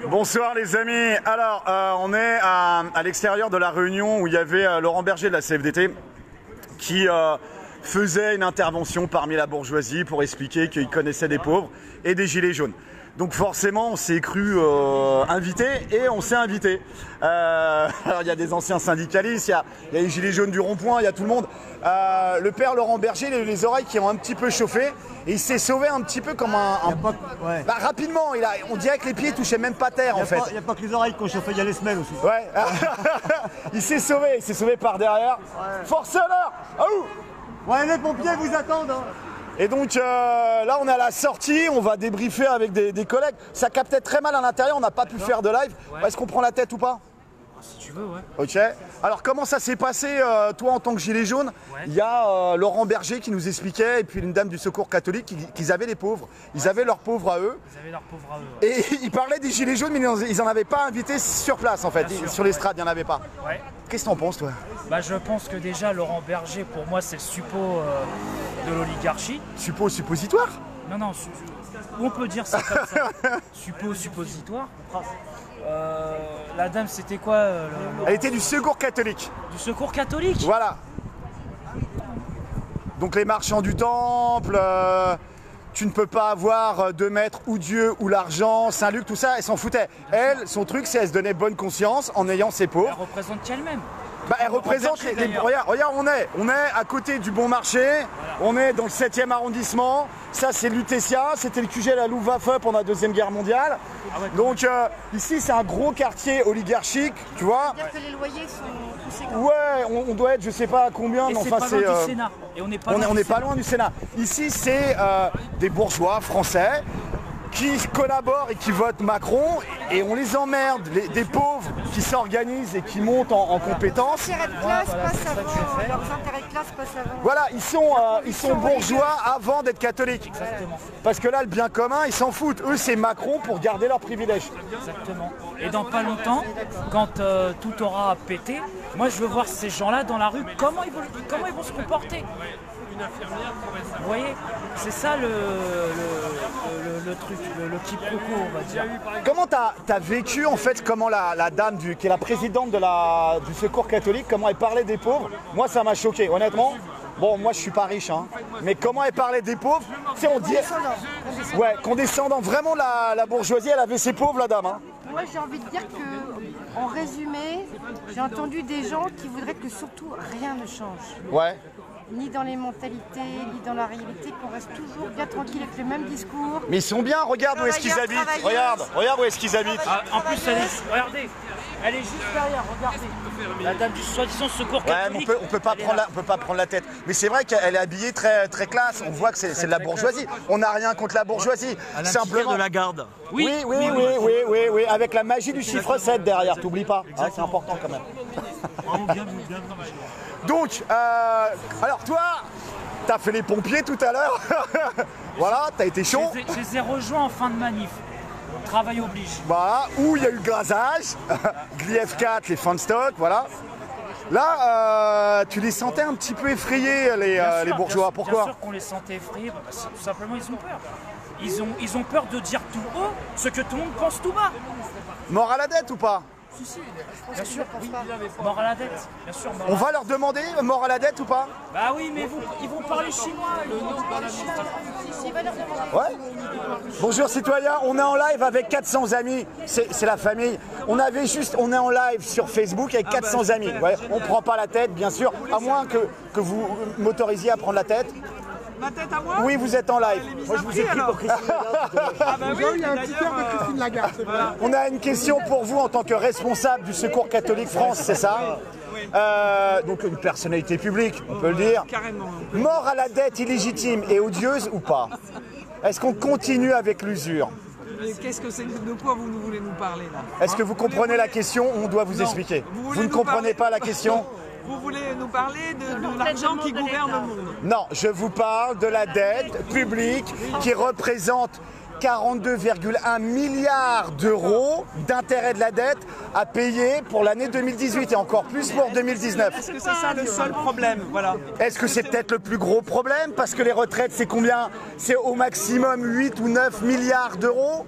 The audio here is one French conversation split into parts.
Bonsoir les amis. Alors, on est à l'extérieur de la réunion où il y avait Laurent Berger de la CFDT qui faisait une intervention parmi la bourgeoisie pour expliquer qu'il connaissait des pauvres et des gilets jaunes. Donc forcément, on s'est cru invité et on s'est invité. Alors il y a des anciens syndicalistes, il y a les gilets jaunes du rond-point, il y a tout le monde. Le père Laurent Berger, il a eu les oreilles qui ont un petit peu chauffé et il s'est sauvé un petit peu comme ouais. Bah, rapidement, on dirait que les pieds touchaient même pas terre en fait. Il n'y a pas que les oreilles qui ont chauffé, il y a les semelles aussi. Ouais. Il s'est sauvé par derrieur. Ouais. Forceur. Ouais, les pompiers vous attendent. Hein. Et donc là on est à la sortie, on va débriefer avec des collègues. Ça captait très mal à l'intérieur, on n'a pas pu faire de live. Ouais. Est-ce qu'on prend la tête ou pas? Si tu veux, ouais. Ok. Alors comment ça s'est passé toi en tant que gilet jaune? Il y a Laurent Berger qui nous expliquait et puis une dame du secours catholique qu'ils avaient les pauvres. Ils avaient leurs pauvres à eux. Ils avaient leurs pauvres à eux. Ouais. Et ils parlaient des gilets jaunes mais ils n'en avaient pas invité sur place en fait. Sur l'estrade, il n'y en avait pas. Ouais. Qu'est-ce que t'en penses toi? Bah, je pense que déjà Laurent Berger pour moi c'est le suppôt de l'oligarchie. Suppositoire? Non, on peut dire ça comme ça. Suppositoire. La dame c'était quoi Elle était du secours catholique. Du secours catholique? Voilà. Donc les marchands du temple, tu ne peux pas avoir de maître ou Dieu ou l'argent, Saint-Luc, tout ça, elle s'en foutait. Elle, son truc c'est elle se donnait bonne conscience en ayant ses pauvres. Elle représente qu'elle-même. Bah, elle représente les regarde, on est à côté du Bon Marché, on est dans le 7e arrondissement, ça c'est Lutetia, c'était le QG de la Luftwaffe pendant la Deuxième Guerre mondiale. Ah ouais, donc ici c'est un gros quartier oligarchique, tu vois. C'est-à-dire que les loyers sont poussés. Ouais, on doit être je sais pas à combien, mais enfin c'est pas loin du Sénat. Et on n'est pas loin du Sénat. Ici c'est des bourgeois français qui collaborent et qui votent Macron et on les emmerde, des pauvres qui s'organisent et qui montent en compétences. Leurs intérêts de classe passent avant. Leurs intérêts de classe passent avant. Voilà, ils sont bourgeois avant d'être catholiques. Exactement. Parce que là, le bien commun, ils s'en foutent. Eux, c'est Macron pour garder leurs privilèges. Exactement. Et dans pas longtemps, quand tout aura pété, moi je veux voir ces gens-là dans la rue, comment ils vont se comporter. Vous voyez, c'est ça le truc, le quiproquo, on va dire. Comment t'as vécu en fait, comment la dame qui est la présidente du secours catholique, comment elle parlait des pauvres? Moi ça m'a choqué, honnêtement. Bon, moi je suis pas riche, hein, mais comment elle parlait des pauvres, tu sais, on dit... Ouais, condescendant, vraiment la bourgeoisie, elle avait ses pauvres, la dame. Hein. Moi j'ai envie de dire que, en résumé, j'ai entendu des gens qui voudraient que surtout rien ne change. Ouais. Ni dans les mentalités, ni dans la réalité, qu'on reste toujours bien tranquille avec le même discours. Mais ils sont bien, regarde où est-ce qu'ils habitent. Regarde où est-ce qu'ils habitent. En plus, regardez, elle est juste derrière, regardez. La dame du soi-disant secours catholique. Ouais, on peut pas prendre la tête. Mais c'est vrai qu'elle est habillée très, très classe. On voit que c'est de la bourgeoisie. On n'a rien contre la bourgeoisie. Simplement de la garde. Oui, avec la magie du chiffre 7 derrière, t'oublies pas. Ah, c'est important quand même. Donc, alors toi, t'as fait les pompiers tout à l'heure. Voilà, t'as été chaud. Je les ai rejoints en fin de manif. Travail oblige. Voilà, où il y a eu le gazage, Glief 4, les fins de stock, voilà. Là, tu les sentais un petit peu effrayés, les bourgeois. Pourquoi? Bien sûr qu'on les sentait effrayés, parce que tout simplement ils ont peur. Ils ont peur de dire tout haut ce que tout le monde pense tout bas. Mort à la dette ou pas? Si, bien sûr, oui. Mort à la dette, bien sûr. On va leur demander mort à la dette ou pas? Bah oui, mais ils vont parler chinois. Ouais. Bonjour citoyens, on est en live avec 400 amis, c'est la famille. On est en live sur Facebook avec 400 amis. Ouais. On prend pas la tête, bien sûr, à moins que vous m'autorisiez à prendre la tête. Ma tête à moi? Oui, vous êtes en live. Moi, je vous ai pris pour Christine Lagarde. Ah bah oui, il y a un petit cœur de Christine Lagarde. On a une question pour vous en tant que responsable du Secours catholique France, c'est ça? Donc une personnalité publique, on peut le dire. Carrément. Mort à la dette illégitime et odieuse ou pas? Est-ce qu'on continue avec l'usure? Qu'est-ce que c'est? De quoi vous voulez nous parler là? Est-ce que vous comprenez la question? On doit vous expliquer. Vous ne comprenez pas la question? Vous voulez nous parler de l'argent qui gouverne le monde? Non, je vous parle de la dette publique qui représente 42,1 milliards d'euros d'intérêt de la dette à payer pour l'année 2018 et encore plus pour 2019. Est-ce que c'est ça le seul problème? Voilà. Est-ce que c'est peut-être le plus gros problème? Parce que les retraites, c'est combien? C'est au maximum 8 ou 9 milliards d'euros.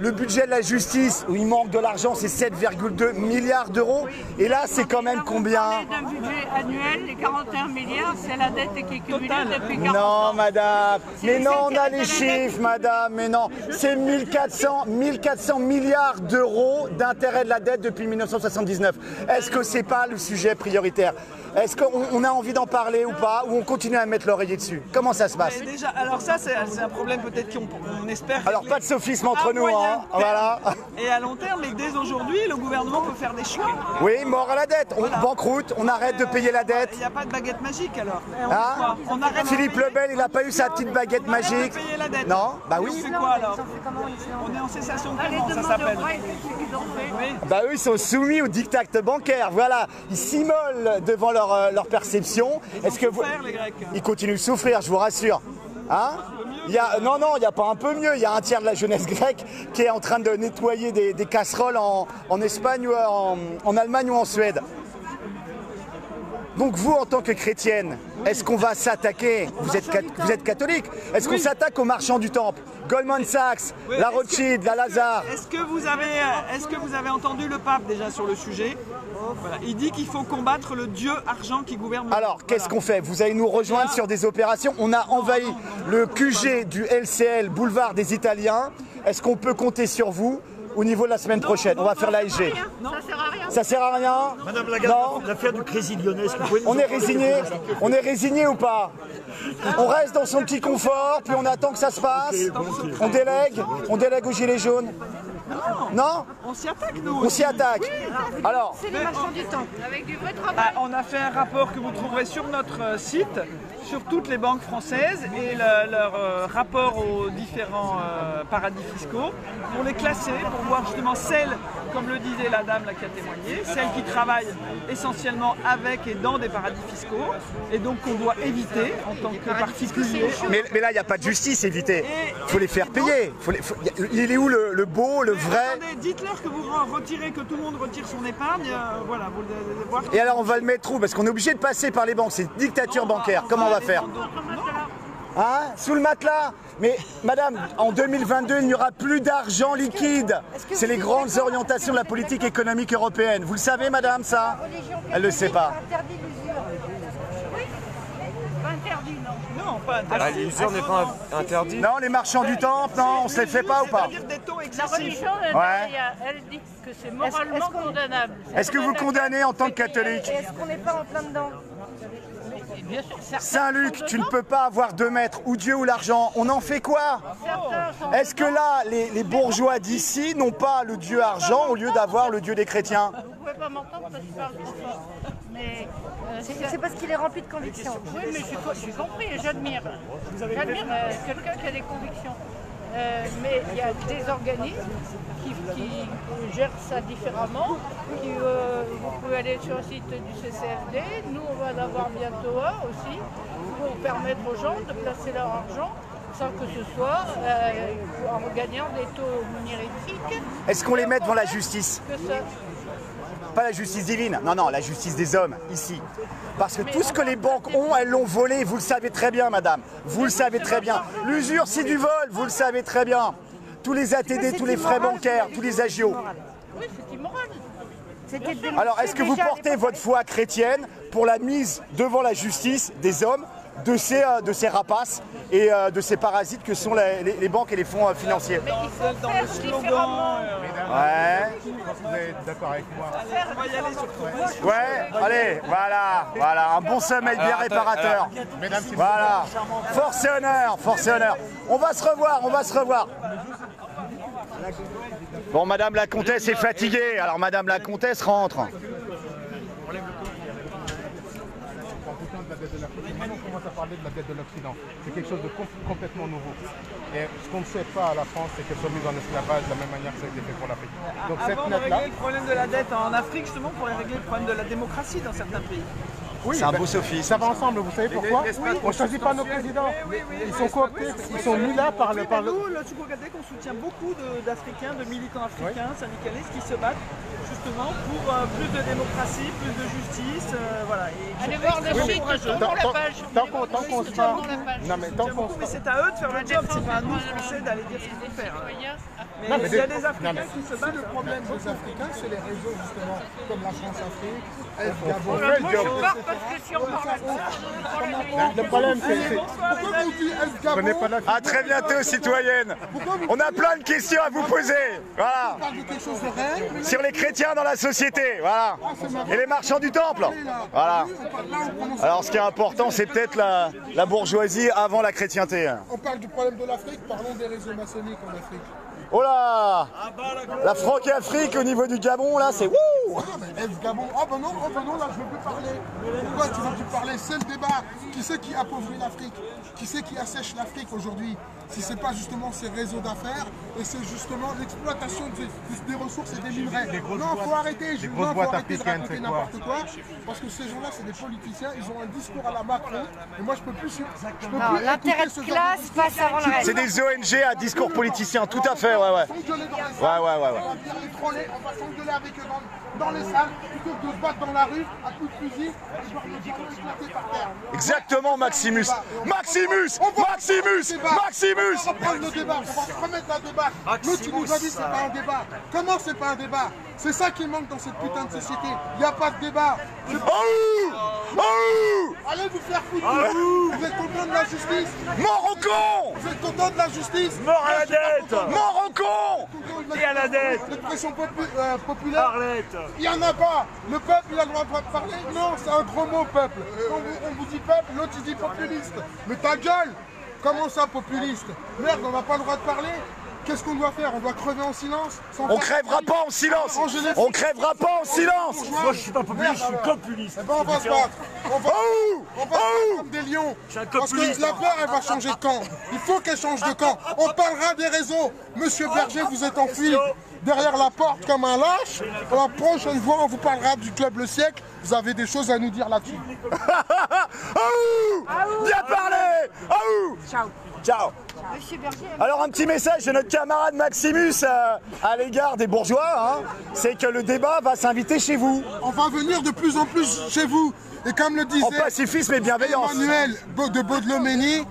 Le budget de la justice, où il manque de l'argent, c'est 7,2 milliards d'euros. Et là, c'est quand même combien? D'un budget annuel, les 41 milliards, c'est la dette qui est cumulée depuis 40 Non, ans. madame. Mais non, on a les chiffres, madame. Mais non, c'est 1400 milliards d'euros d'intérêt de la dette depuis 1979. Est-ce que c'est pas le sujet prioritaire? Est-ce qu'on a envie d'en parler ou pas? Ou on continue à mettre l'oreiller dessus? Comment ça se passe? Déjà, alors ça, c'est un problème peut-être qu'on espère. Alors, pas de sophisme entre nous, hein. Voilà. Et à long terme, mais dès aujourd'hui, le gouvernement peut faire des choix. Oui, mort à la dette. On banqueroute, on arrête de payer la dette. Il n'y a pas de baguette magique alors. Hein? On arrête Philippe Lebel, il n'a pas eu sa petite baguette magique. de payer la dette. Non? Bah oui. On fait quoi alors? On est en cessation de paiement, ça s'appelle. Oui. Bah eux, ils sont soumis au diktat bancaire. Voilà, ils s'immolent devant leur perception. Est-ce que vous... Souffert, les Grecs. Ils continuent de souffrir, je vous rassure. Hein? Non, il n'y a pas un peu mieux. Il y a un tiers de la jeunesse grecque qui est en train de nettoyer des casseroles en Espagne ou en Allemagne ou en Suède. Donc vous, en tant que chrétienne, est-ce qu'on va s'attaquer? Vous êtes catholique. Est-ce qu'on s'attaque aux marchands du temple? Goldman Sachs, la Rothschild, la Lazare. Est-ce que vous avez entendu le pape déjà sur le sujet? Voilà. Il dit qu'il faut combattre le dieu argent qui gouverne. Alors, qu'est-ce qu'on fait? Vous allez nous rejoindre sur des opérations. On a envahi le QG du LCL, boulevard des Italiens. Est-ce qu'on peut compter sur vous au niveau de la semaine prochaine? On va faire l'ASG. Ça sert à rien. Ça sert à rien? Madame Lagarde, l'affaire du Crédit Lyonnais, est-ce que vous pouvez nous On est en parler? résigné? On est résigné ou pas? On reste dans son petit confort, puis on attend que ça se passe. On délègue aux gilets jaunes. Non? On s'y attaque nous. On s'y attaque. Alors, C'est les marchands du temps. Avec du vrai travail. On a fait un rapport que vous trouverez sur notre site, sur toutes les banques françaises et leur rapport aux différents paradis fiscaux, pour les classer, pour voir justement celles, comme le disait la dame là qui a témoigné, celles qui travaillent essentiellement avec et dans des paradis fiscaux, et donc qu'on doit éviter en tant que particulier. mais là, il n'y a pas de justice évitée. Il faut les faire payer. Il est où le beau, le vrai? Attendez, dites-leur que vous retirez, que tout le monde retire son épargne, voilà, vous allez voir. Et alors on va le mettre où? Parce qu'on est obligé de passer par les banques, c'est une dictature bancaire. Comment on va faire? Hein? Sous le matelas? Mais madame, en 2022, il n'y aura plus d'argent liquide. C'est les grandes orientations de la politique économique européenne. Vous le savez madame ça? Elle ne le sait pas. Interdit l'usure. Pas interdit, non. Non, pas interdit. L'usure n'est pas interdite. Non, les marchands du temple, non, on se les fait pas ou pas? C'est-à-dire des taux La excessifs. religion, Ouais. elle dit que c'est moralement condamnable. Est-ce que vous condamnez en tant que catholique? Et est-ce qu'on n'est pas en plein dedans? Bien sûr, certains Saint-Luc, sont tu ne dedans. peux pas avoir 2 mètres, ou Dieu ou l'argent. On en fait quoi? Certains sont Est-ce que là, les bourgeois d'ici n'ont pas le Dieu argent au lieu d'avoir le Dieu des chrétiens? Vous pouvez pas m'entendre parce que je parle trop fort. Mais C'est parce qu'il est rempli de convictions. oui, mais j'ai compris et j'admire. J'admire quelqu'un qui a des convictions. Mais il y a des organismes qui gèrent ça différemment. Vous pouvez aller sur le site du CCFD. Nous, on va en avoir bientôt un aussi pour permettre aux gens de placer leur argent sans que ce soit en gagnant des taux numériques. Est-ce qu'on les met devant la justice? Que ça. Pas la justice divine, non, la justice des hommes, ici. Parce que tout ce que les banques ont, elles l'ont volé, vous le savez très bien, madame. Vous le savez très bien. L'usure, c'est du vol, vous le savez très bien. Tous les ATD, tous les frais bancaires, tous les agios. Oui, c'est immoral. C'était dénoncé Alors, est-ce que vous déjà à portez l'époque. votre foi chrétienne pour la mise devant la justice des hommes, de ces rapaces et de ces parasites que sont les banques et les fonds financiers? Mais il faut Dans faire le slogan, différemment. Ouais, Vous êtes d'accord avec moi? on va y aller sur tout. ouais, allez, voilà, un bon sommeil bien réparateur. Mesdames, s'il vous plaît. Voilà, force et honneur, force et honneur. On va se revoir. Bon, madame la comtesse est fatiguée, alors madame la comtesse rentre. Maintenant, on commence à parler de la dette de l'Occident. C'est quelque chose de complètement nouveau. Et ce qu'on ne sait pas à la France, c'est qu'elle soit mise en esclavage de la même manière que ça a été fait pour l'Afrique. Donc cette Avant de note-là, régler le problème de la dette en Afrique, justement, pour régler le problème de la démocratie dans certains pays. C'est un beau sophisme. Ça va ensemble, vous savez pourquoi? On ne choisit pas nos présidents. Ils sont cooptés, ils sont mis là par le... Nous, le Tchoukogadek, on soutient beaucoup d'Africains, de militants africains, syndicalistes qui se battent justement pour plus de démocratie, plus de justice. Voilà. Et Allez voir le site, tournons la page. Tant qu'on sera... Non mais tant qu'on mais c'est à eux de faire le job, c'est pas à nous Français d'aller dire ce qu'il faut faire. Mais il y a des Africains qui se battent. le problème des Africains, c'est les réseaux justement, comme la France-Afrique, Moi, je pars parce que si on parle de ça, Le problème, c'est... Pourquoi vous dites El Gabon? À très bientôt, citoyenne. On a plein de questions à vous poser. Voilà. On parle de quelque chose de réel. Sur les chrétiens dans la société. Voilà. Et les marchands du temple. Voilà. Alors, ce qui est important, c'est peut-être la bourgeoisie avant la chrétienté. On parle du problème de l'Afrique, parlons des réseaux maçonniques en Afrique. Oh là! La Franc-Afrique au niveau du Gabon, là, c'est wouh! Ah, mais El Gabon, oh ben non, là je veux plus parler. Pourquoi tu veux plus parler? C'est le débat. Qui c'est qui appauvrit l'Afrique? Qui c'est qui assèche l'Afrique aujourd'hui? Si c'est pas justement ces réseaux d'affaires et c'est justement l'exploitation des ressources et des minerais. Non, faut arrêter, faut arrêter de raconter n'importe quoi. Parce que ces gens-là, c'est des politiciens, ils ont un discours à la Macron. Et moi, je peux plus Non, l'intérêt de classe passe avant le reste. C'est des ONG à discours politicien, tout à fait, ouais. On va s'engueuler avec eux dans les salles, plutôt que de se battre dans la rue à coups de fusil et de voir les gens éclater par terre. Exactement, Maximus. Maximus! On va reprendre le débat, on va se remettre à débat. L'autre, tu nous as dit c'est pas un débat. Comment c'est pas un débat? C'est ça qui manque dans cette putain de société. Il n'y a pas de débat. Allez vous faire foutre. Vous êtes content de la justice? Mort au con! Vous êtes content de la justice? Mort à la dette! Mort au con! Et à la dette. L'expression populaire, il n'y en a pas. Le peuple, il a le droit de parler? Non, c'est un gros mot, peuple. Quand on vous dit peuple, l'autre il dit populiste. Mais ta gueule! Comment ça, populiste? Merde, on n'a pas le droit de parler? Qu'est-ce qu'on doit faire? On doit crever en silence? On crèvera pas en silence! On crèvera pas en silence! Moi, je suis pas populiste, je suis copuliste. Eh ben, on va se battre. On va se battre comme des lions. Parce que la peur, elle va changer de camp. Il faut qu'elle change de camp. On parlera des réseaux. Monsieur Berger, vous êtes enfui derrière la porte comme un lâche. La prochaine fois, on vous parlera du Club Le Siècle. Vous avez des choses à nous dire là-dessus. Bien parlé! Ciao. Ciao! Monsieur Berger. Alors un petit message de notre camarade Maximus à l'égard des bourgeois, hein, c'est que le débat va s'inviter chez vous. On va venir de plus en plus chez vous. Et comme le disait En pacifisme et bienveillance. Emmanuel de Baudelomény,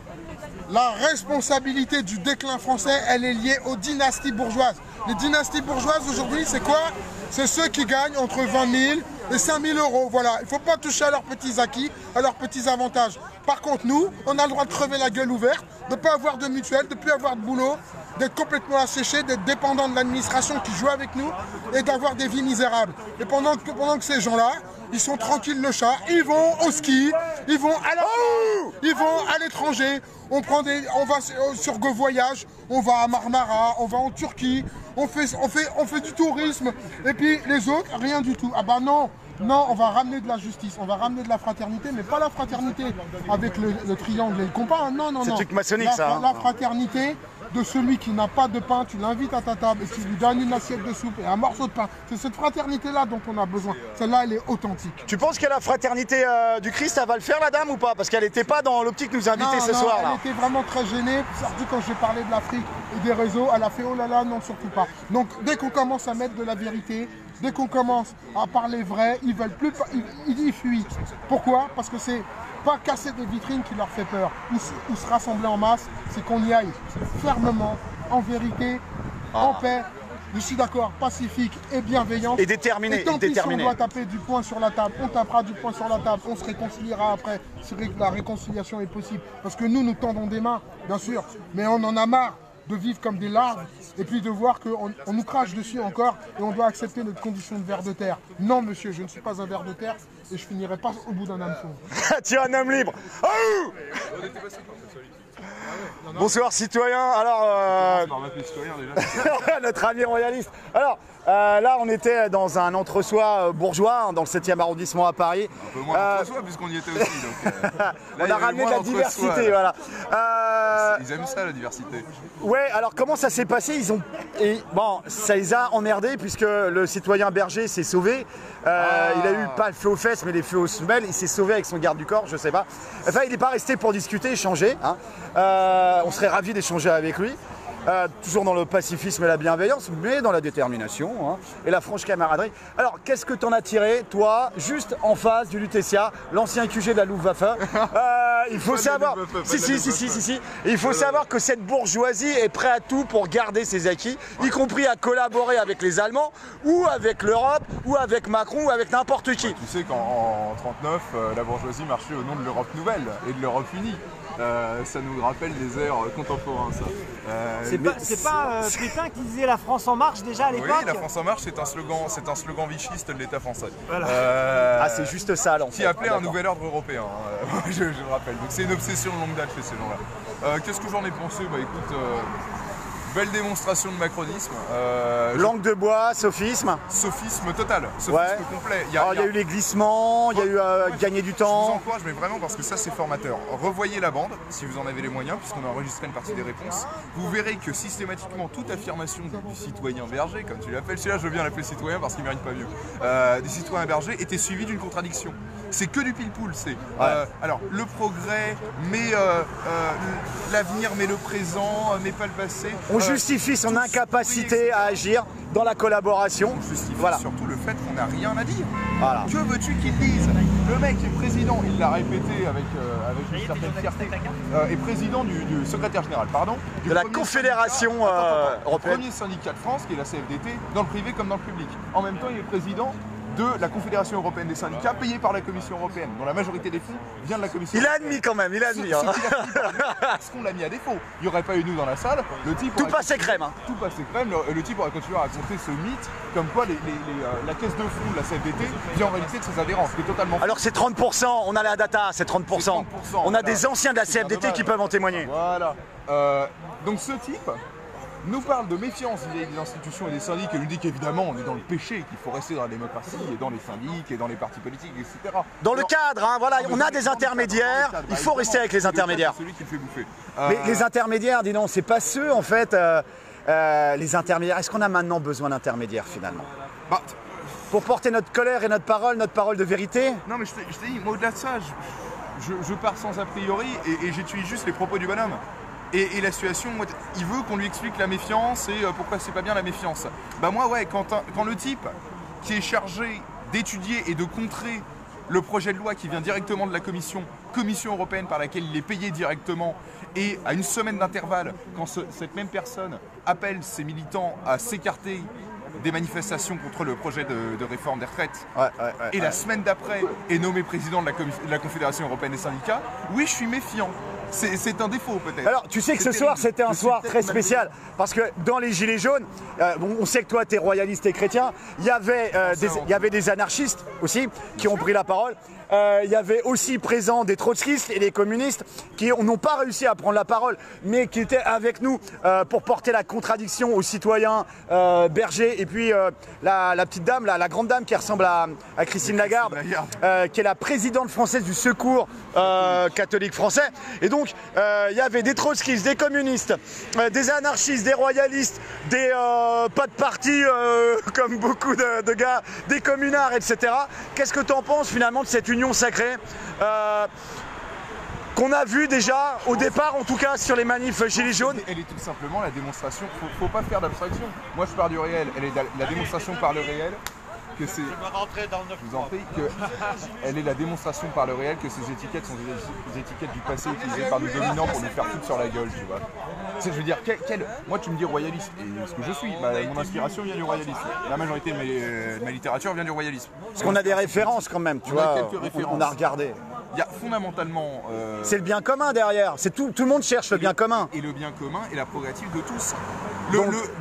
la responsabilité du déclin français, elle est liée aux dynasties bourgeoises. Les dynasties bourgeoises aujourd'hui, c'est quoi? C'est ceux qui gagnent entre 20 000 et 5 000 euros. Voilà, il ne faut pas toucher à leurs petits acquis, à leurs petits avantages. Par contre, nous, on a le droit de crever la gueule ouverte, de ne pas avoir de mutuelle, de ne plus avoir de boulot, d'être complètement asséché, d'être dépendant de l'administration qui joue avec nous et d'avoir des vies misérables. Et pendant que ces gens-là, ils sont tranquilles le chat, ils vont au ski, ils vont à la plage, ils vont à l'étranger, on va sur Go Voyage, on va à Marmara, on va en Turquie, on fait du tourisme, et puis les autres, rien du tout. Ah bah non, on va ramener de la justice, on va ramener de la fraternité, mais pas la fraternité avec le triangle et le compas, hein. Non. C'est un truc maçonnique, ça. Hein. La fraternité de celui qui n'a pas de pain, tu l'invites à ta table et tu lui donnes une assiette de soupe et un morceau de pain. C'est cette fraternité-là dont on a besoin. Celle-là, elle est authentique. Tu penses que la fraternité du Christ, elle va le faire, la dame, ou pas? Parce qu'elle n'était pas dans l'optique de nous inviter ce soir. Là. Elle était vraiment très gênée. Surtout quand j'ai parlé de l'Afrique et des réseaux, elle a fait oh là là, non, surtout pas. Donc, dès qu'on commence à mettre de la vérité, dès qu'on commence à parler vrai, ils veulent plus, ils fuient. Pourquoi? Parce que c'est pas casser des vitrines qui leur fait peur, ou se rassembler en masse, c'est qu'on y aille fermement, en vérité, en paix, je suis d'accord, pacifique et bienveillant. Et déterminé. Et tant pis si on doit taper du poing sur la table, on tapera du poing sur la table, on se réconciliera après, c'est vrai que la réconciliation est possible. Parce que nous tendons des mains, bien sûr, mais on en a marre de vivre comme des larves et puis de voir qu'on nous crache dessus encore et on doit accepter notre condition de ver de terre. Non monsieur, je ne suis pas un ver de terre et je finirai pas au bout d'un hameçon. Tu es un homme libre. Bonsoir citoyens. Alors, notre ami royaliste. Alors, là on était dans un entre-soi bourgeois dans le 7e arrondissement à Paris. Un peu moins entre-soi puisqu'on y était aussi. Donc, on a ramené de la diversité, voilà. Ils aiment ça, la diversité. Ouais, alors comment ça s'est passé? Bon, ça les a emmerdés puisque le citoyen Berger s'est sauvé. Il a eu pas le feu aux fesses, mais les feux aux semelles. Il s'est sauvé avec son garde du corps, je sais pas. Enfin, il n'est pas resté pour discuter, échanger. Hein. On serait ravis d'échanger avec lui. Toujours dans le pacifisme et la bienveillance, mais dans la détermination hein, et la franche camaraderie. Alors, qu'est-ce que t'en as tiré, toi, juste en face du Lutetia, l'ancien QG de la Luftwaffe? Il faut savoir, il faut savoir que cette bourgeoisie est prête à tout pour garder ses acquis, y compris à collaborer avec les Allemands, ou avec l'Europe, ou avec Macron, ou avec n'importe qui. Tu sais qu'en 1939, la bourgeoisie marchait au nom de l'Europe nouvelle et de l'Europe unie. Ça nous rappelle des airs contemporains, ça. C'est pas Pétain qui disait la France en marche déjà à l'époque? Oui, la France en marche, c'est un slogan vichiste de l'État français. Voilà. C'est juste ça, là. Qui appelait un nouvel ordre européen, je le rappelle. Donc c'est une obsession de longue date chez ces gens-là. Qu'est-ce que j'en ai pensé? Bah écoute, belle démonstration de macronisme. Langue de bois, sophisme. Sophisme total, sophisme complet. Il y a eu les glissements, il y a eu gagner du temps. Je vous encourage, mais vraiment, parce que ça c'est formateur. Revoyez la bande, si vous en avez les moyens, puisqu'on a enregistré une partie des réponses. Vous verrez que systématiquement, toute affirmation du citoyen Berger, comme tu l'appelles, celui-là je veux bien l'appeler citoyen parce qu'il ne mérite pas mieux, des citoyens Berger était suivi d'une contradiction. C'est que du pile-poule, c'est alors le progrès, mais l'avenir, mais le présent, mais pas le passé. On justifie son incapacité à agir dans la collaboration. On justifie surtout le fait qu'on n'a rien à dire. Voilà. Que veux-tu qu'il dise? Le mec est président, il l'a répété avec une certaine fierté, est président du secrétaire général, pardon, de la Confédération européenne. Premier syndicat de France, qui est la CFDT, dans le privé comme dans le public. En même temps, il est président de la Confédération européenne des syndicats, payée par la Commission européenne, dont la majorité des fonds vient de la Commission européenne. Il a admis quand même, il a admis. Parce qu'on l'a mis à défaut. Il n'y aurait pas eu nous dans la salle, le type... Tout passait crème. Hein. Tout passait crème, le type aurait continué à raconter ce mythe, comme quoi la caisse de fonds de la CFDT vient en réalité de ses adhérents, ce qui est totalement faux. Alors c'est 30%, on a la data, c'est 30%. On a des anciens de la CFDT qui peuvent en témoigner. Voilà. Donc ce type nous parle de méfiance vis-à-vis des institutions et des syndics et nous dit qu'évidemment on est dans le péché, qu'il faut rester dans la démocratie et dans les syndics et dans les partis politiques, etc. Dans le cadre, hein, voilà, on a des intermédiaires, il faut rester avec les intermédiaires. C'est celui qui le fait bouffer. Mais les intermédiaires, dis donc, c'est pas ceux en fait, les intermédiaires. Est-ce qu'on a maintenant besoin d'intermédiaires finalement pour porter notre colère et notre parole de vérité? Non mais je t'ai dit, moi au-delà de ça, je pars sans a priori et j'utilise juste les propos du bonhomme. Et la situation, il veut qu'on lui explique la méfiance et pourquoi c'est pas bien la méfiance. Bah moi ouais, quand le type qui est chargé d'étudier et de contrer le projet de loi qui vient directement de la Commission européenne par laquelle il est payé directement, et à une semaine d'intervalle, quand cette même personne appelle ses militants à s'écarter des manifestations contre le projet de réforme des retraites, et la semaine d'après est nommé président de la Confédération européenne des syndicats, oui je suis méfiant. C'est un défaut peut-être. Alors tu sais que ce soir c'était un soir très spécial parce que dans les Gilets jaunes, on sait que toi tu es royaliste et chrétien, il y avait des anarchistes aussi qui ont pris la parole. Il y avait aussi présent des trotskistes et des communistes qui n'ont pas réussi à prendre la parole, mais qui étaient avec nous pour porter la contradiction aux citoyens Berger et puis la petite dame, la grande dame qui ressemble à Christine Lagarde, qui est la présidente française du Secours catholique français. Et donc il y avait des trotskistes, des communistes, des anarchistes, des royalistes, des pas de parti comme beaucoup de gars, des communards, etc. Qu'est-ce que tu en penses finalement de cette union sacrée qu'on a vu déjà au départ, en tout cas sur les manifs Gilets jaunes? Elle est tout simplement la démonstration, faut pas faire d'abstraction. Moi je pars du réel, elle est la démonstration par le réel que c'est... Je vous en prie, elle est la démonstration par le réel que ces étiquettes sont des étiquettes du passé utilisées par nos dominants pour nous faire foutre sur la gueule, tu vois. Je veux dire, moi tu me dis royaliste, et ce que je suis, mon inspiration vient du royalisme. La majorité de ma littérature vient du royalisme. Parce qu'on a des références quand même, tu vois, on a regardé. Il y a fondamentalement... c'est le bien commun derrière, tout le monde cherche le bien commun. Et le bien commun est la prérogative de tous.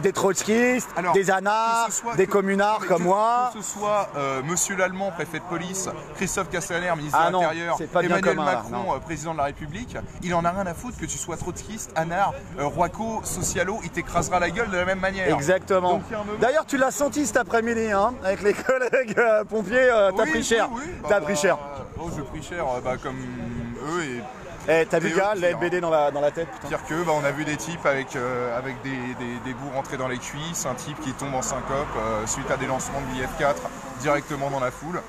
Des trotskistes, des anards, des communards comme moi. Que ce soit Monsieur l'Allemand, préfet de police, Christophe Castaner, ministre de l'Intérieur, Emmanuel Macron, président de la République, il en a rien à foutre que tu sois trotskiste, anard, roico, socialo, il t'écrasera la gueule de la même manière. Exactement. D'ailleurs, tu l'as senti cet après-midi, hein, avec les collègues pompiers, t'as pris cher. Oui. T'as pris cher. Oh, je pris cher comme eux et Eh, t'as vu le gars, la LBD dans la tête, putain. Pire que, bah, on a vu des types avec des bouts rentrés dans les cuisses, un type qui tombe en syncope suite à des lancements de billets 4 directement dans la foule.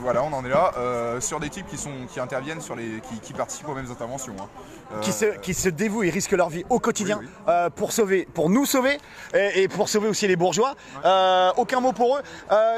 Voilà, on en est là. Sur des types qui interviennent, qui participent aux mêmes interventions. Hein. Qui se dévouent, ils risquent leur vie au quotidien pour nous sauver et pour sauver aussi les bourgeois. Aucun mot pour eux.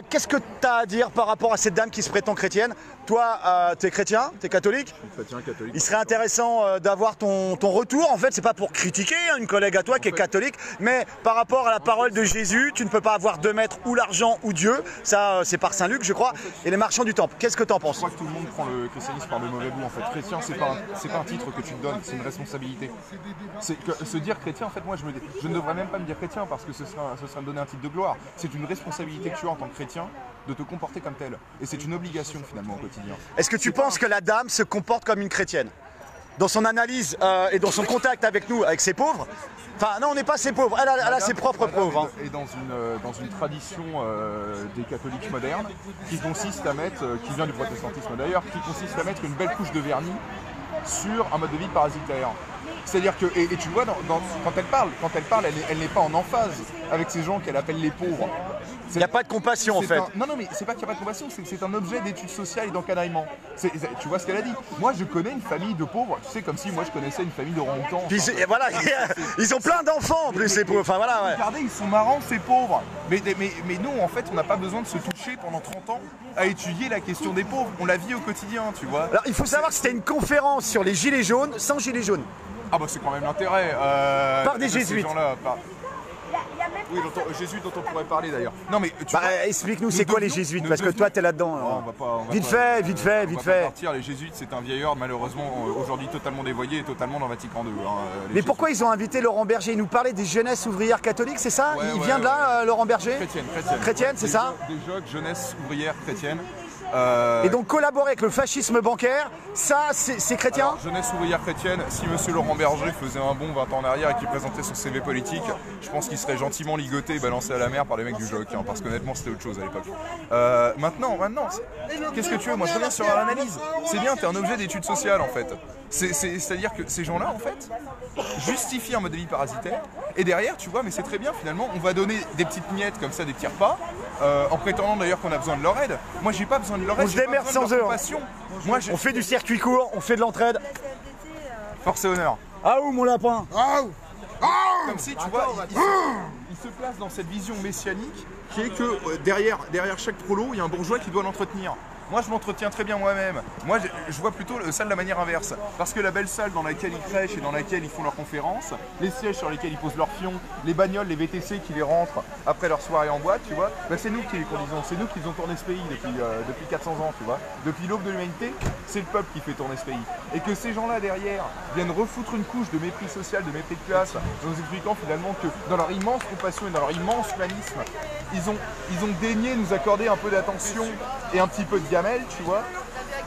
Qu'est-ce que tu as à dire par rapport à cette dame qui se prétend chrétienne? Toi, tu es chrétien, tu es catholique? Je suis chrétien, catholique. Il serait intéressant d'avoir ton retour. En fait, c'est pas pour critiquer une collègue à toi qui est catholique, mais par rapport à la parole de Jésus, tu ne peux pas avoir 2 mètres ou l'argent ou Dieu. Ça, c'est par Saint-Luc, je crois, et les marchands du temple. Qu'est-ce que tu en penses? Je crois que tout le monde prend le christianisme par le mauvais bout. En fait, chrétien, c'est pas un titre que tu te donnes, c'est une responsabilité. Se dire chrétien, en fait, moi, je ne devrais même pas me dire chrétien parce que ce serait me donner un titre de gloire. C'est une responsabilité que tu as en tant que chrétien de te comporter comme tel. Et c'est une obligation finalement au quotidien. Est-ce que tu penses que la dame se comporte comme une chrétienne? Dans son analyse et dans son contact avec nous, avec ses pauvres? Enfin, non, on n'est pas ses pauvres, elle a ses propres pauvres. Et dans une tradition des catholiques modernes qui consiste à mettre, qui vient du protestantisme d'ailleurs, qui consiste à mettre une belle couche de vernis sur un mode de vie parasitaire. C'est-à-dire que, et tu vois, quand elle parle, elle n'est pas en emphase avec ces gens qu'elle appelle les pauvres. Il n'y a pas de compassion en fait. Non, mais c'est pas qu'il n'y a pas de compassion, c'est que c'est un objet d'étude sociale et d'encanaillement. Tu vois ce qu'elle a dit. Moi, je connais une famille de pauvres, tu sais, comme si moi je connaissais une famille de orang-outans. Et voilà, ils ont plein d'enfants en plus, ces pauvres. Enfin, voilà, ouais. Regardez, ils sont marrants, ces pauvres. Mais nous, en fait, on n'a pas besoin de se toucher pendant 30 ans à étudier la question des pauvres. On la vit au quotidien, tu vois. Alors, il faut savoir que c'était une conférence sur les gilets jaunes, sans gilets jaunes. Ah bah c'est quand même l'intérêt. Par des jésuites. Oui, jésuites dont on pourrait parler d'ailleurs. Non mais explique-nous c'est quoi les jésuites parce que toi t'es là-dedans. Vite fait. Partir. Les jésuites c'est un vieil ordre malheureusement aujourd'hui totalement dévoyé et totalement dans Vatican II. Mais pourquoi ils ont invité Laurent Berger? Il nous parlait des jeunesses ouvrières catholiques, c'est ça? Il vient de là, Laurent Berger? Chrétienne, c'est ça? Des jeunes jeunesse ouvrière chrétienne. Et donc collaborer avec le fascisme bancaire, ça c'est chrétien? Alors, jeunesse ouvrière chrétienne, si monsieur Laurent Berger faisait un bond 20 ans en arrière et qu'il présentait son CV politique, je pense qu'il serait gentiment ligoté et balancé à la mer par les mecs du JOC, hein, parce qu'honnêtement c'était autre chose à l'époque. Maintenant, qu'est-ce que tu veux? Moi je reviens sur l'analyse. C'est bien, t'es un objet d'étude sociale en fait. C'est-à-dire que ces gens-là en fait justifient un mode de vie parasitaire et derrière tu vois, mais c'est très bien finalement, on va donner des petites miettes comme ça, des petits repas, en prétendant d'ailleurs qu'on a besoin de leur aide. Moi j'ai pas besoin de leur aide, on se démerde sans eux. On fait du circuit court, on fait de l'entraide. Force et honneur. Ah où mon lapin? Comme si tu vois, il se place dans cette vision messianique qui est que derrière chaque prolo, il y a un bourgeois qui doit l'entretenir. Moi, je m'entretiens très bien moi-même. Moi, je vois plutôt ça de la manière inverse. Parce que la belle salle dans laquelle ils crèchent et dans laquelle ils font leurs conférences, les sièges sur lesquels ils posent leurs fions, les bagnoles, les VTC qui les rentrent après leur soirée en boîte, tu vois, bah, c'est nous qui les conduisons. C'est nous qui ont tourné ce pays depuis 400 ans, tu vois. Depuis l'aube de l'humanité, c'est le peuple qui fait tourner ce pays. Et que ces gens-là derrière viennent refoutre une couche de mépris social, de mépris de classe, en nous expliquant finalement que dans leur immense compassion et dans leur immense humanisme, ils ont daigné nous accorder un peu d'attention et un petit peu de gamelle, tu vois.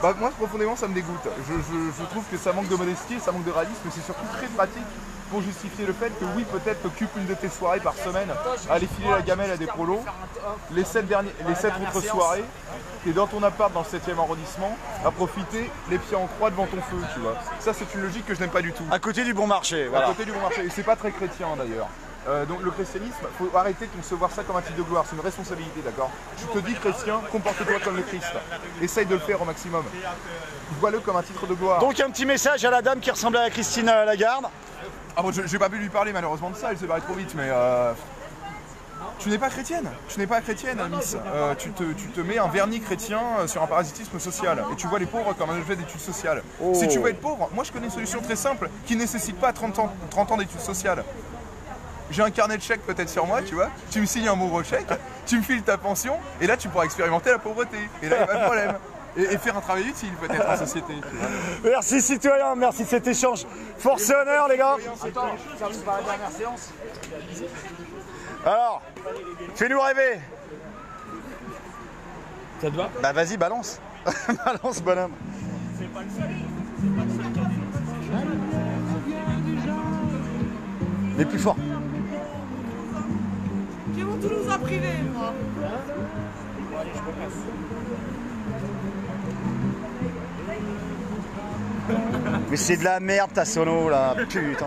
Bah, moi, profondément, ça me dégoûte. Je trouve que ça manque de modestie, ça manque de réalisme, mais c'est surtout très pratique pour justifier le fait que oui, peut-être t'occupes une de tes soirées par semaine à aller filer la gamelle à des prolos. Les 7 autres soirées, t'es dans ton appart dans le 7e arrondissement, à profiter les pieds en croix devant ton feu, tu vois. Ça, c'est une logique que je n'aime pas du tout. À côté du bon marché, voilà. À côté du bon marché. Et c'est pas très chrétien d'ailleurs. Donc le christianisme, il faut arrêter de concevoir ça comme un titre de gloire, c'est une responsabilité, d'accord? Tu te dis chrétien, comporte-toi comme le Christ. Essaye de le faire au maximum. Vois-le comme un titre de gloire. Donc un petit message à la dame qui ressemblait à Christine Lagarde. Ah bon, j'ai pas pu lui parler malheureusement de ça, elle s'est barrée trop vite, mais tu n'es pas chrétienne, Miss. Tu te mets un vernis chrétien sur un parasitisme social et tu vois les pauvres comme un objet d'études sociales. Si tu veux être pauvre, moi je connais une solution très simple qui ne nécessite pas 30 ans d'études sociales. J'ai un carnet de chèques peut-être sur moi, tu vois, tu me signes un pauvre chèque, tu me files ta pension, et là tu pourras expérimenter la pauvreté. Et là il n'y a pas de problème. Et faire un travail utile peut-être en société. Tu vois. Merci citoyen, merci de cet échange. Force et honneur les gars. Attends, ça vous par la dernière séance. Alors, fais-nous rêver. Ça te va? Bah vas-y, balance. Balance bonhomme. Mais plus fort. J'ai mon Toulouse à privé, moi. Bon, allez, je me passe. Mais c'est de la merde ta sono là, putain.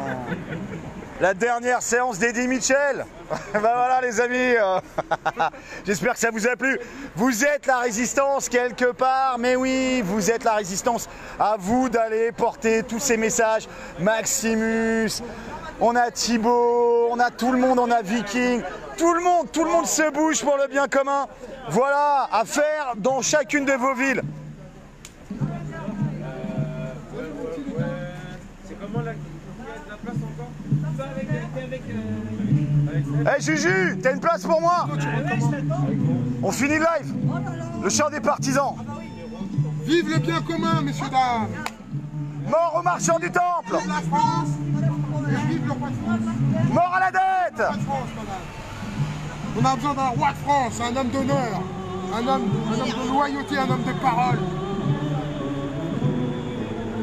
La dernière séance d'Eddie Mitchell. Ben voilà les amis, j'espère que ça vous a plu. Vous êtes la résistance quelque part, mais oui, vous êtes la résistance. À vous d'aller porter tous ces messages. Maximus, on a Thibaut, on a tout le monde, on a Viking. Tout le monde se bouge pour le bien commun. Voilà, à faire dans chacune de vos villes. Hey Juju, t'as une place pour moi? On finit le live. Le chant des partisans. Vive le bien commun, messieurs, dames. Mort aux marchands du temple. Vive la France et vive le roi de France. Mort à la dette. Roi de France, madame. On a besoin d'un roi de France, un homme d'honneur, un homme de loyauté, un homme de parole.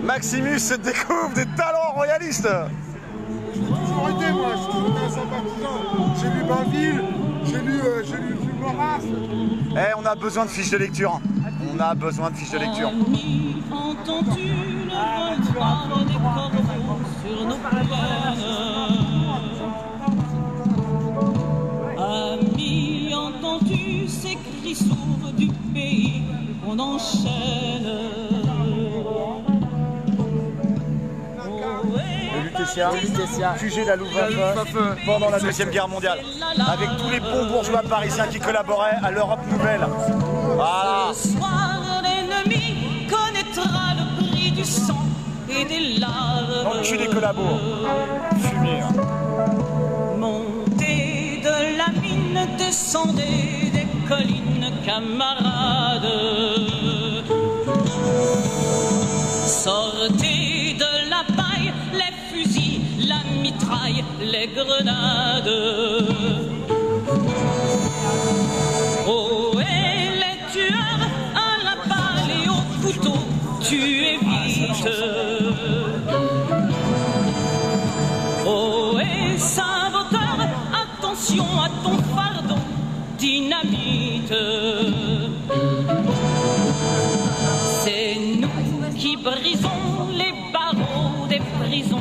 Maximus se découvre des talents royalistes. J'ai toujours été, moi, je suis toujours un sympathisant. J'ai lu Bainville, j'ai lu Maurras. Eh, on a besoin de fiches de lecture. On a besoin de fiches de lecture. Entends-tu le vol des corbeaux sur nos plaines? Ami, entends-tu ces cris sourds du pays qu'on enchaîne? Lutetia, QG la Luftwaffe pendant la Deuxième Guerre mondiale, avec tous les bons bourgeois parisiens qui collaboraient à l'Europe nouvelle. Voilà. Ce soir, l'ennemi connaîtra le prix du sang et des larmes. Dans le cul des collabos. Fumier. Montez de la mine, descendez des collines, camarades. Sortez de la paille, les fusils, la mitraille, les grenades. Oh, et les tueurs à la balle et au couteau, tuez vite. Oh, et saboteur, attention à ton fardeau, dynamite. C'est nous qui brisons les barreaux des prisons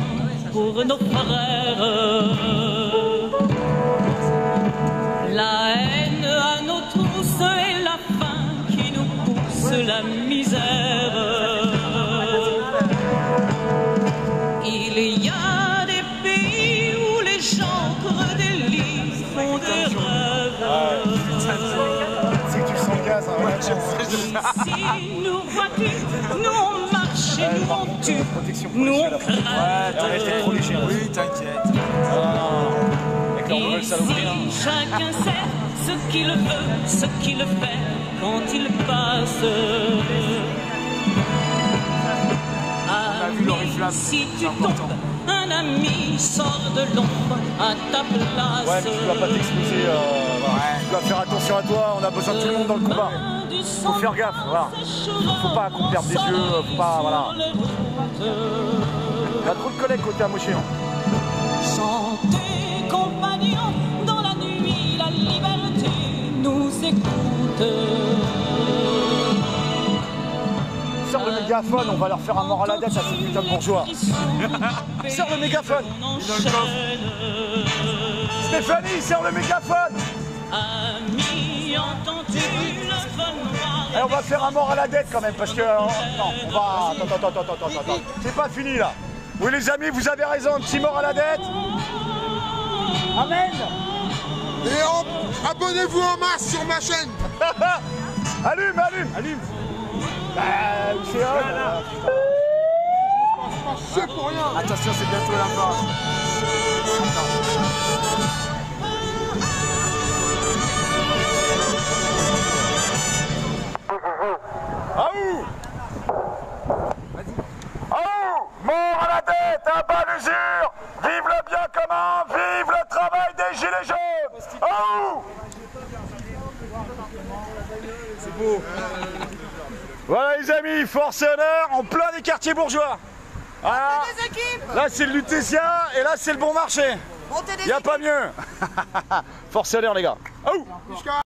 pour nos frères. La haine à nos trousses et la faim qui nous pousse la misère. Il y a des pays où les gens creux des lits font des rêves. C'est que tu sens le gaz, hein. Ici, nous vois-tu, nous on marche et nous on tue, nous on craint. Ouais, t'es trop léger. Oui, t'inquiète. Ici, chacun sait ce qu'il veut, ce qu'il fait quand il passe. Ami, si tu tombes, un ami sort de l'ombre à ta place. Ouais, mais tu dois pas t'exposer. Tu dois faire attention à toi, on a besoin de tout le monde dans le combat. Faut faire gaffe, voilà. Faut pas qu'on perde des yeux, faut pas, voilà. Il y a trop de collègues côté amoché. Chantez, compagnons, dans la nuit, la liberté nous écoute. Sors le mégaphone, on va leur faire un mort à la dette à ces putains de bourgeois. Sors le mégaphone. Stéphanie, sors le mégaphone. Ami, entends-tu le vol noir? Et on va faire un mort à la dette quand même, parce que... non, on va... Attends. C'est pas fini là. Oui les amis, vous avez raison, un petit mort à la dette. Amen. Et abonnez-vous en masse sur ma chaîne. Allume. C'est C'est pour rien. attention, c'est bientôt la fin. Aouh! Mort à la tête, à bas l'usure! Vive le bien commun, vive le travail des gilets jaunes! Aouh! C'est beau! Voilà les amis, force et honneur en plein des quartiers bourgeois! Voilà. Là c'est le Lutetia et là c'est le bon marché! Il n'y a pas mieux! Force et honneur les gars! Aouh!